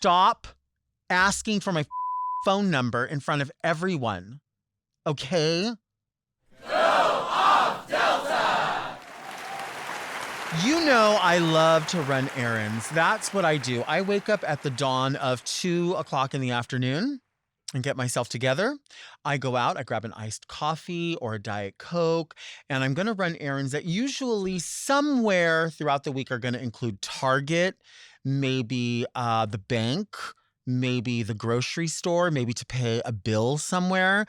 stop asking for my phone number in front of everyone. Okay? Go off, Delta! You know I love to run errands. That's what I do. I wake up at the dawn of 2 o'clock in the afternoon and get myself together. I go out, I grab an iced coffee or a Diet Coke, and I'm going to run errands that usually somewhere throughout the week are going to include Target, maybe the bank, maybe the grocery store, maybe to pay a bill somewhere.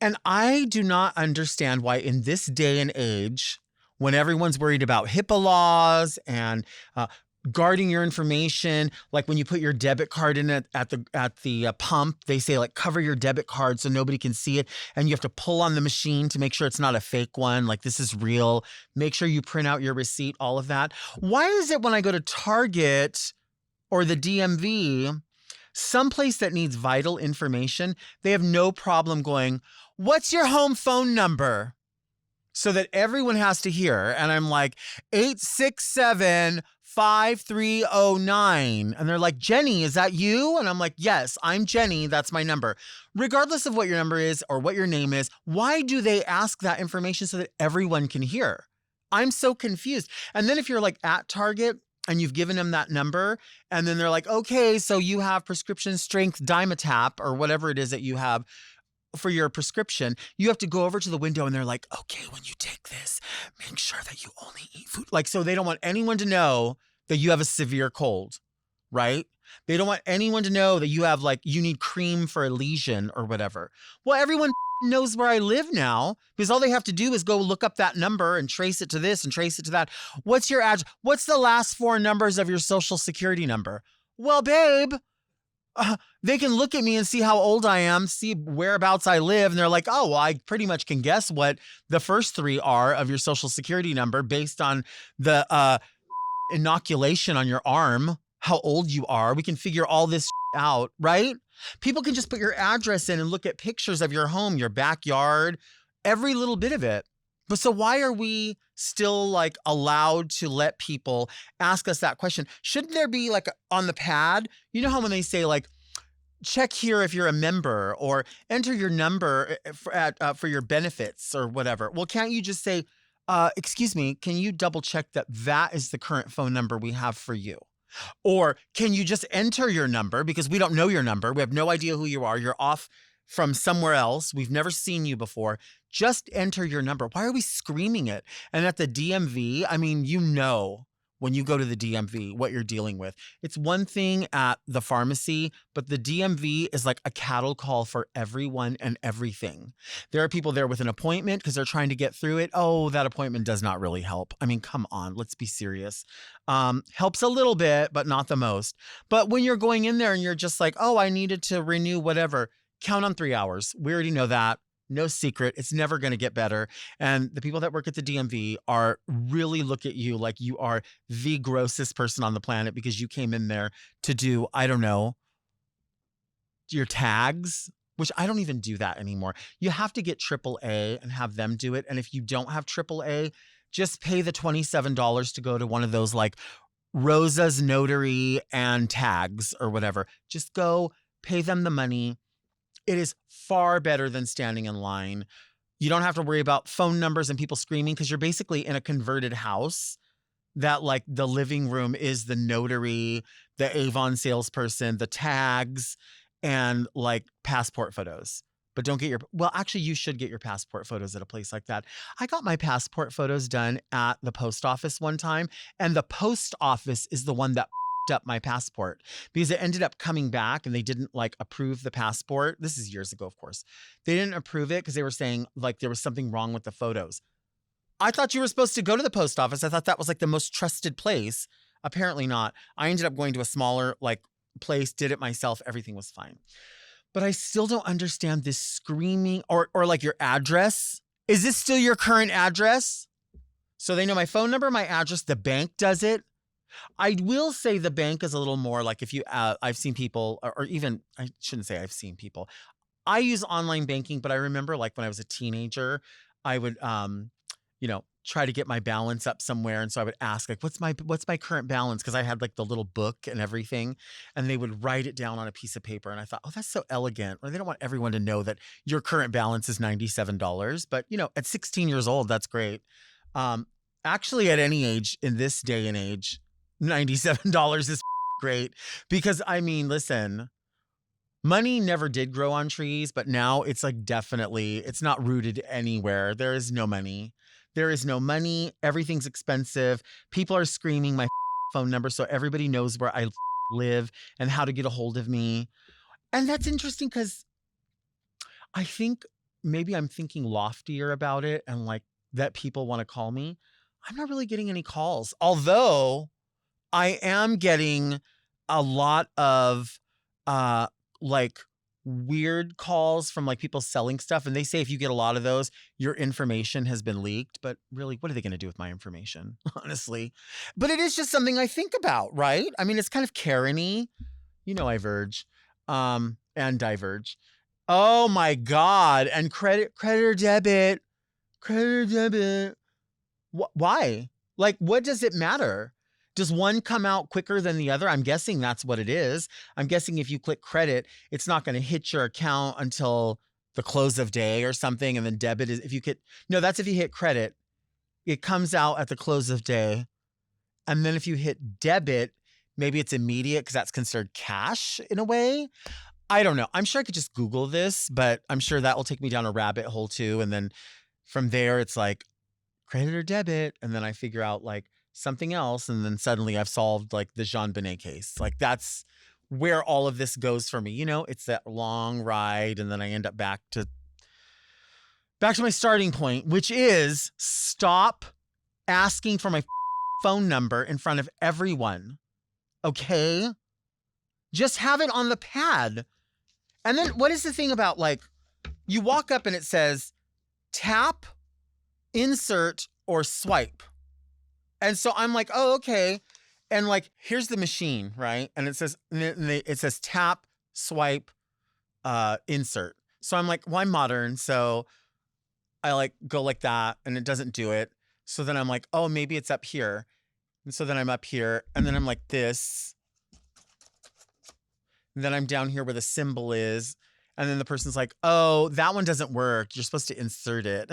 And I do not understand why in this day and age, when everyone's worried about HIPAA laws and guarding your information, like when you put your debit card in at the pump, they say like cover your debit card so nobody can see it, and you have to pull on the machine to make sure it's not a fake one, like this is real. Make sure you print out your receipt, all of that. Why is it when I go to Target or the DMV, someplace that needs vital information, they have no problem going, "What's your home phone number?" So that everyone has to hear. And I'm like, 867-5309. And they're like, "Jenny, is that you?" And I'm like, "Yes, I'm Jenny. That's my number." Regardless of what your number is or what your name is, why do they ask that information so that everyone can hear? I'm so confused. And then if you're like at Target and you've given them that number, and then they're like, "Okay, so you have prescription strength Dimetap," or whatever it is that you have for your prescription, you have to go over to the window and they're like, "Okay, when you take this, make sure that you only eat food." Like, so they don't want anyone to know that you have a severe cold, right? They don't want anyone to know that you have you need cream for a lesion or whatever. Well, everyone knows where I live now because all they have to do is go look up that number and trace it to this and trace it to that. What's your address? What's the last 4 numbers of your social security number? Well, babe, they can look at me and see how old I am, see whereabouts I live, and they're like, "Oh, well, I pretty much can guess what the first 3 are of your social security number based on the inoculation on your arm, how old you are. We can figure all this out," right? People can just put your address in and look at pictures of your home, your backyard, every little bit of it. But so why are we still allowed to let people ask us that question? Shouldn't there be on the pad, you know how when they say check here if you're a member or enter your number for your benefits or whatever. Well, can't you just say, "Excuse me, can you double check that that is the current phone number we have for you?" Or can you just enter your number because we don't know your number. We have no idea who you are. You're off from somewhere else. We've never seen you before. Just enter your number. Why are we screaming it? And at the DMV, I mean, when you go to the DMV, what you're dealing with. It's one thing at the pharmacy, but the DMV is like a cattle call for everyone and everything. There are people there with an appointment because they're trying to get through it. Oh, that appointment does not really help. I mean, come on, let's be serious. Helps a little bit, but not the most. But when you're going in there and you're just like, "Oh, I needed to renew whatever," count on 3 hours. We already know that. No secret. It's never going to get better. And the people that work at the DMV are really look at you like you are the grossest person on the planet because you came in there to do, I don't know, your tags, which I don't even do that anymore. You have to get AAA and have them do it. And if you don't have AAA, just pay the $27 to go to one of those Rosa's Notary and tags or whatever. Just go pay them the money. It is far better than standing in line. You don't have to worry about phone numbers and people screaming because you're basically in a converted house that the living room is the notary, the Avon salesperson, the tags, and passport photos. But don't get actually you should get your passport photos at a place like that. I got my passport photos done at the post office one time, and the post office is the one that up my passport because it ended up coming back and they didn't approve the passport. This is years ago, of course. They didn't approve it because they were saying there was something wrong with the photos. I thought you were supposed to go to the post office. I thought that was the most trusted place. Apparently not. I ended up going to a smaller place, did it myself. Everything was fine. But I still don't understand this screaming or your address. Is this still your current address? So they know my phone number, my address, the bank does it. I will say the bank is a little more if you, I've seen people, or even, I shouldn't say I've seen people. I use online banking, but I remember when I was a teenager, I would, try to get my balance up somewhere. And so I would ask, like, what's my current balance? Because I had like the little book and everything, and they would write it down on a piece of paper. And I thought, oh, that's so elegant. Or they don't want everyone to know that your current balance is $97. But at 16 years old, that's great. Actually, at any age in this day and age, $97 is great. Because I mean, listen, money never did grow on trees, but now it's like definitely, it's not rooted anywhere. There is no money. There is no money. Everything's expensive. People are screaming my phone number so everybody knows where I live and how to get a hold of me. And that's interesting because I think maybe I'm thinking loftier about it and like that people want to call me. I'm not really getting any calls, although I am getting a lot of like weird calls from like people selling stuff. And they say if you get a lot of those, your information has been leaked. But really, what are they going to do with my information? Honestly. But it is just something I think about, right? I mean, it's kind of Karen-y. I verge and diverge. Oh my God. And credit or debit. Why? Like, what does it matter? Does one come out quicker than the other? I'm guessing that's what it is. I'm guessing if you click credit, it's not going to hit your account until the close of day or something. And then debit is that's if you hit credit, it comes out at the close of day. And then if you hit debit, maybe it's immediate because that's considered cash in a way. I don't know. I'm sure I could just Google this, but I'm sure that will take me down a rabbit hole too. And then from there, it's like credit or debit. And then I figure out like something else. And then suddenly I've solved like the JonBenet case. Like that's where all of this goes for me. It's that long ride. And then I end up back to my starting point, which is stop asking for my phone number in front of everyone. Okay. Just have it on the pad. And then what is the thing about like, you walk up and it says tap, insert, or swipe. And so I'm like, oh, okay. And like, here's the machine, right? And it says tap, swipe, insert. So I'm like, well, I'm modern. So I like go like that and it doesn't do it. So then I'm like, oh, maybe it's up here. And so then I'm up here and then I'm like this. And then I'm down here where the symbol is. And then the person's like, oh, that one doesn't work. You're supposed to insert it.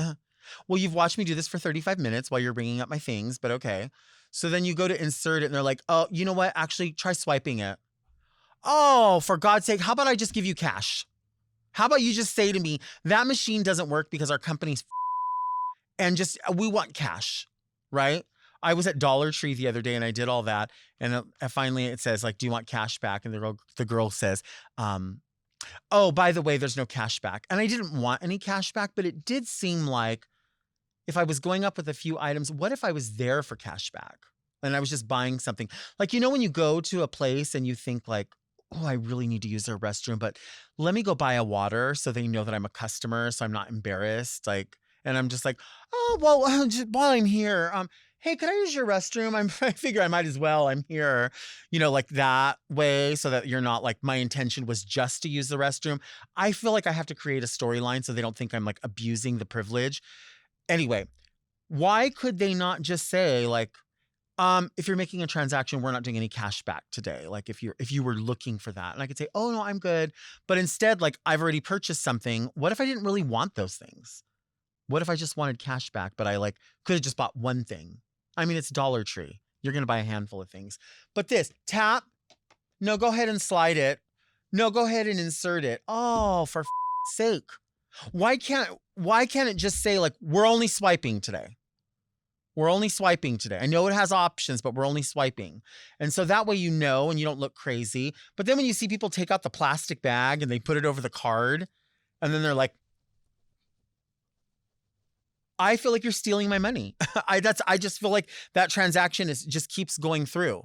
Well, you've watched me do this for 35 minutes while you're bringing up my things, but okay. So then you go to insert it and they're like, oh, you know what? Actually, try swiping it. Oh, for God's sake, how about I just give you cash? How about you just say to me, that machine doesn't work because our company's and we want cash, right? I was at Dollar Tree the other day and I did all that. And finally it says like, do you want cash back? And the girl says, oh, by the way, there's no cash back. And I didn't want any cash back, but it did seem like if I was going up with a few items, what if I was there for cash back? And I was just buying something. Like, when you go to a place and you think like, oh, I really need to use their restroom, but let me go buy a water so they know that I'm a customer so I'm not embarrassed. Like, and I'm just like, oh, well, just while I'm here, hey, could I use your restroom? I figure I might as well. I'm here, like that way so that you're not like, my intention was just to use the restroom. I feel like I have to create a storyline so they don't think I'm like abusing the privilege. Anyway, why could they not just say like, if you're making a transaction, we're not doing any cash back today. Like if you were looking for that, and I could say, oh no, I'm good. But instead, like I've already purchased something. What if I didn't really want those things? What if I just wanted cash back, but I like could have just bought one thing? I mean, it's Dollar Tree. You're going to buy a handful of things, but this tap, no, go ahead and slide it. No, go ahead and insert it. Oh, for sake. Why can't it just say like, we're only swiping today? We're only swiping today. I know it has options, but we're only swiping. And so that way, and you don't look crazy. But then when you see people take out the plastic bag and they put it over the card and then they're like, I feel like you're stealing my money. I just feel like that transaction just keeps going through,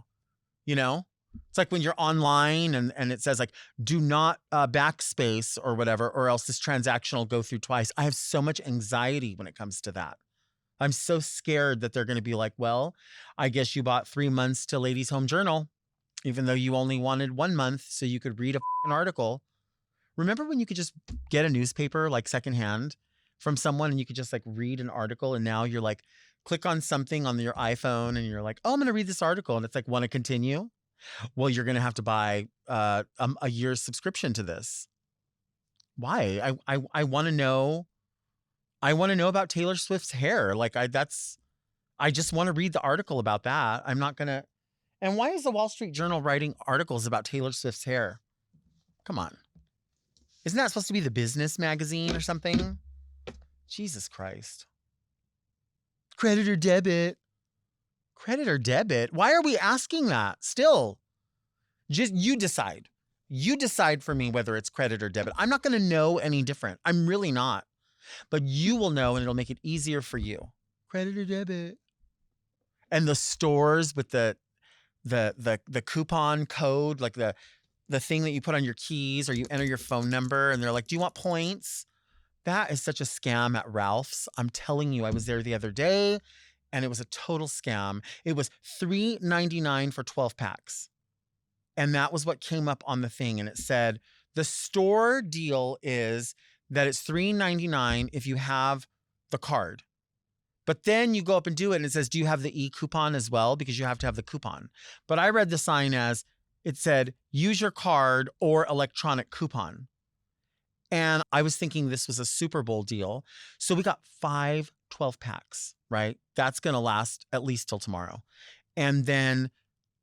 It's like when you're online and it says like, do not backspace or whatever, or else this transaction will go through twice. I have so much anxiety when it comes to that. I'm so scared that they're going to be like, well, I guess you bought 3 months to Ladies Home Journal, even though you only wanted 1 month so you could read an article. Remember when you could just get a newspaper like secondhand? from someone and you could just like read an article and now you're like, click on something on your iPhone and you're like, oh, I'm going to read this article. And it's like, want to continue? Well, you're going to have to buy a year's subscription to this. Why? I want to know. I want to know about Taylor Swift's hair. Like I just want to read the article about that. I'm not going to. And why is the Wall Street Journal writing articles about Taylor Swift's hair? Come on. Isn't that supposed to be the business magazine or something? Jesus Christ. Credit or debit? Credit or debit? Why are we asking that still? Just you decide. You decide for me whether it's credit or debit. I'm not going to know any different. I'm really not. But you will know and it'll make it easier for you. Credit or debit? And the stores with the coupon code, like the thing that you put on your keys or you enter your phone number and they're like, do you want points? That is such a scam at Ralph's. I'm telling you, I was there the other day and it was a total scam. It was $3.99 for 12 packs. And that was what came up on the thing. And it said, the store deal is that it's $3.99 if you have the card. But then you go up and do it and it says, do you have the e-coupon as well? Because you have to have the coupon. But I read the sign as, it said, use your card or electronic coupon. And I was thinking this was a Super Bowl deal. So we got 5 12 packs, right? That's going to last at least till tomorrow. And then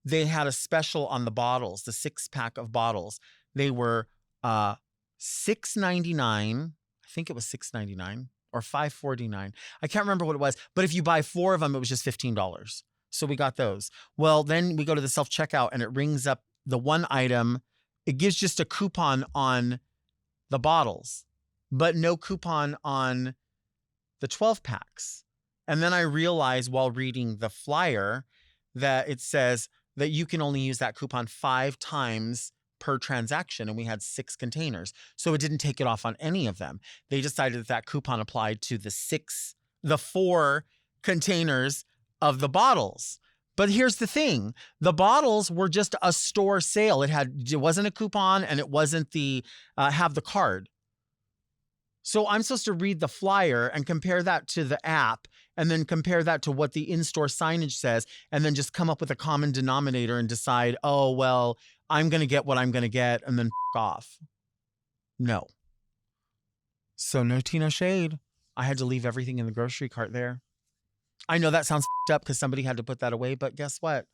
they had a special on the bottles, the 6-pack of bottles. They were $6.99. I think it was $6.99 or $5.49. I can't remember what it was. But if you buy 4 of them, it was just $15. So we got those. Well, then we go to the self-checkout and it rings up the one item. It gives just a coupon on the bottles, but no coupon on the 12 packs. And then I realized while reading the flyer that it says that you can only use that coupon 5 times per transaction. And we had 6 containers. So it didn't take it off on any of them. They decided that coupon applied to the 4 containers of the bottles. But here's the thing. The bottles were just a store sale. It wasn't a coupon and it wasn't the have the card. So I'm supposed to read the flyer and compare that to the app and then compare that to what the in-store signage says and then just come up with a common denominator and decide, oh, well, I'm going to get what I'm going to get and then off. No. So no tea, no shade. I had to leave everything in the grocery cart there. I know that sounds up because somebody had to put that away, but guess what?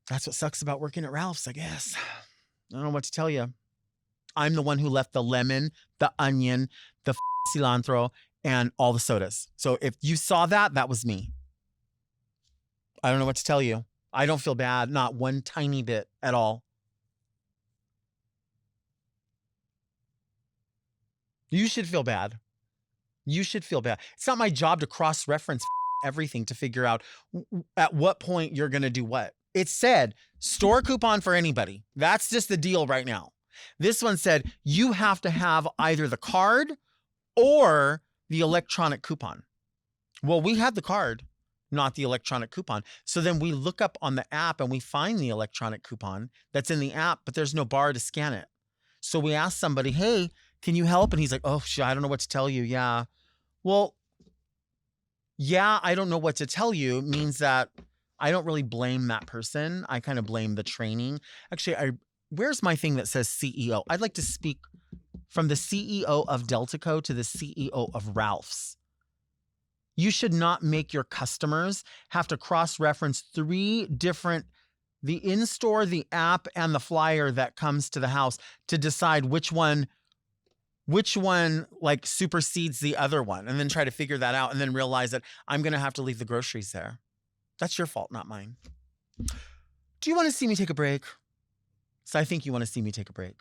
That's what sucks about working at Ralph's, I guess. I don't know what to tell you. I'm the one who left the lemon, the onion, the cilantro, and all the sodas. So if you saw that, that was me. I don't know what to tell you. I don't feel bad, not one tiny bit at all. You should feel bad. You should feel bad. It's not my job to cross-reference everything to figure out at what point you're going to do what. It said store coupon for anybody. That's just the deal right now. This one said you have to have either the card or the electronic coupon. Well, we had the card, not the electronic coupon. So then we look up on the app and we find the electronic coupon that's in the app, but there's no bar to scan it. So we asked somebody, hey, can you help? And he's like, oh, shit, I don't know what to tell you. Yeah. Well, yeah, I don't know what to tell you means that I don't really blame that person. I kind of blame the training. Actually, where's my thing that says CEO? I'd like to speak from the CEO of Deltaco to the CEO of Ralph's. You should not make your customers have to cross-reference 3 different, the in-store, the app, and the flyer that comes to the house to decide which one like supersedes the other one and then try to figure that out and then realize that I'm going to have to leave the groceries there. That's your fault, not mine. Do you want to see me take a break? So I think you want to see me take a break.